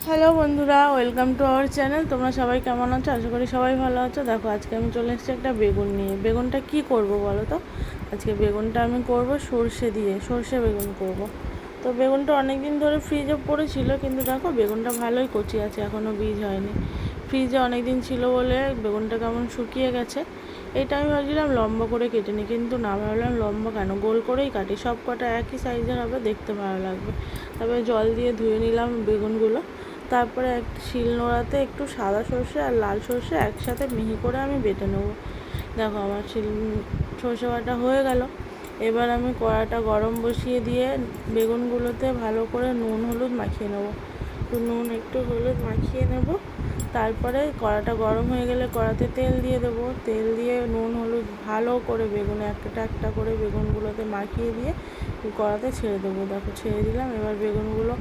Hello বন্ধুরা, welcome to our channel. তোমরা সবাই কেমন আছো? আশা করি সবাই ভালো আছো। দেখো, আজকে আমি চলে এসেছি একটা বেগুন নিয়ে। বেগুনটা কি করব বলো তো? আজকে বেগুনটা আমি করব সর্ষে দিয়ে, সর্ষে বেগুন করব। তো বেগুনটা অনেক দিন ধরে ফ্রিজে পড়েছিল, কিন্তু দেখো বেগুনটা ভালোই কচি আছে, এখনও বীজ হয়নি। ফ্রিজে অনেক দিন ছিল বলে বেগুনটা কেমন শুকিয়ে গেছে। এটা আমি ভাবছিলাম লম্বা করে কেটে নিই, কিন্তু না, ভাবলাম লম্বা কেন, গোল করেই কাটি, সব কটা একই সাইজের হবে, দেখতে ভালো লাগবে। তারপরে জল দিয়ে ধুয়ে নিলাম বেগুনগুলো। তারপরে এক শিলনোড়াতে একটু সাদা সর্ষে আর লাল সর্ষে একসাথে মিহি করে আমি বেটে নেবো। দেখো আমার সর্ষে বাটা হয়ে গেল। এবার আমি কড়াটা গরম বসিয়ে দিয়ে বেগুনগুলোতে ভালো করে নুন হলুদ মাখিয়ে নেবো। একটু হলুদ মাখিয়ে নেব। তারপরে কড়াটা গরম হয়ে গেলে কড়াতে তেল দিয়ে দেবো। তেল দিয়ে নুন হলুদ ভালো করে বেগুনে একটা একটা করে বেগুনগুলোতে মাখিয়ে দিয়ে কড়াতে ছেড়ে দেবো। দেখো ছেড়ে দিলাম। এবার বেগুনগুলো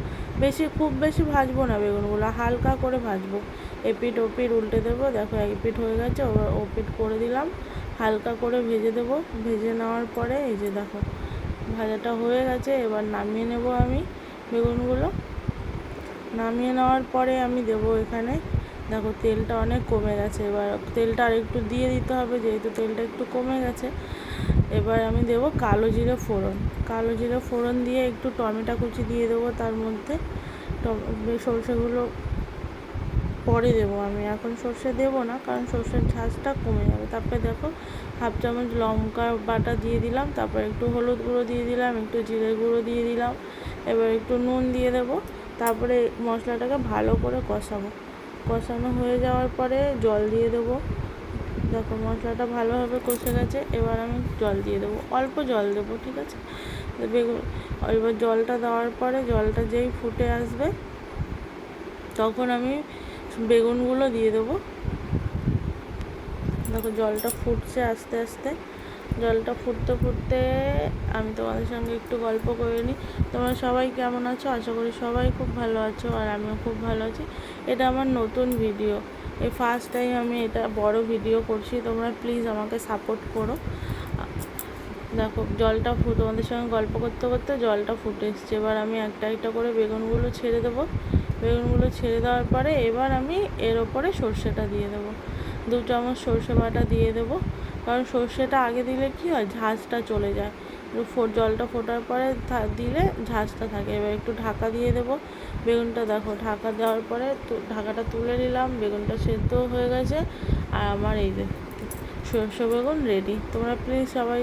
খুব বেশি ভাজবো না, বেগুনগুলো হালকা করে ভাজবো। এপিঠ ওপিঠ উল্টে দেবো। দেখো এক পিঠ হয়ে গেছে, ওপিঠ করে দিলাম। হালকা করে ভেজে দেবো। ভেজে নেওয়ার পরে এই যে দেখো ভাজাটা হয়ে গেছে। এবার নামিয়ে নেব আমি বেগুনগুলো। নামিয়ে নেওয়ার পরে আমি দেবো এখানে, দেখো তেলটা অনেক কমে গেছে। এবার তেলটা আর একটু দিয়ে দিতে হবে, যেহেতু তেলটা একটু কমে গেছে। এবার আমি দেবো কালো জিরে ফোড়ন। কালো জিরে ফোড়ন দিয়ে একটু টমেটো কুচি দিয়ে দেবো তার মধ্যে। সরষেগুলো পরে দেবো আমি, এখন সর্ষে দেবো না, কারণ সর্ষের ঝাঁজটা কমে যাবে। তারপরে দেখো হাফ চামচ লঙ্কা বাটা দিয়ে দিলাম। তারপর একটু হলুদ গুঁড়ো দিয়ে দিলাম, একটু জিরে গুঁড়ো দিয়ে দিলাম। এবার একটু নুন দিয়ে দেবো। তারপরে মশলাটাকে ভালো করে কষাবো। কষানো হয়ে যাওয়ার পরে জল দিয়ে দেবো। দেখো মশলাটা ভালোভাবে কষে গেছে। এবার আমি জল দিয়ে দেবো, অল্প জল দেবো, ঠিক আছে? এবার জলটা দেওয়ার পরে জলটা যেই ফুটে আসবে তখন আমি বেগুনগুলো দিয়ে দেবো। দেখো জলটা ফুটছে আস্তে আস্তে। জলটা ফুটতে ফুটতে আমি তোমাদের সঙ্গে একটু গল্প করে নিই। তোমরা সবাই কেমন আছো? আশা করি সবাই খুব ভালো আছো, আর আমিও খুব ভালো আছি। এটা আমার নতুন ভিডিও, এই ফার্স্ট টাইম আমি এটা বড় ভিডিও করছি। তোমরা প্লিজ আমাকে সাপোর্ট করো। দেখো জলটা তোমাদের সঙ্গে গল্প করতে করতে জলটা ফুটে এসছে। এবার আমি একটা একটা করে বেগুনগুলো ছেড়ে দেবো। বেগুনগুলো ছেড়ে দেওয়ার পরে এবার আমি এর ওপরে সর্ষেটা দিয়ে দেবো। 2 চামচ সর্ষে বাটা দিয়ে দেবো, কারণ সর্ষেটা আগে দিলে কি হয়, ঝাঁজটা চলে যায়। জলটা ফোটার পরে দিলে ঝাঁজটা থাকে। এবার একটু ঢাকা দিয়ে দেবো। বেগুনটা দেখো ঢাকা দেওয়ার পরে ঢাকাটা তুলে নিলাম। বেগুনটা সেদ্ধ হয়ে গেছে, আর আমার এই যে সর্ষে বেগুন রেডি। তোমরা প্লিজ সবাই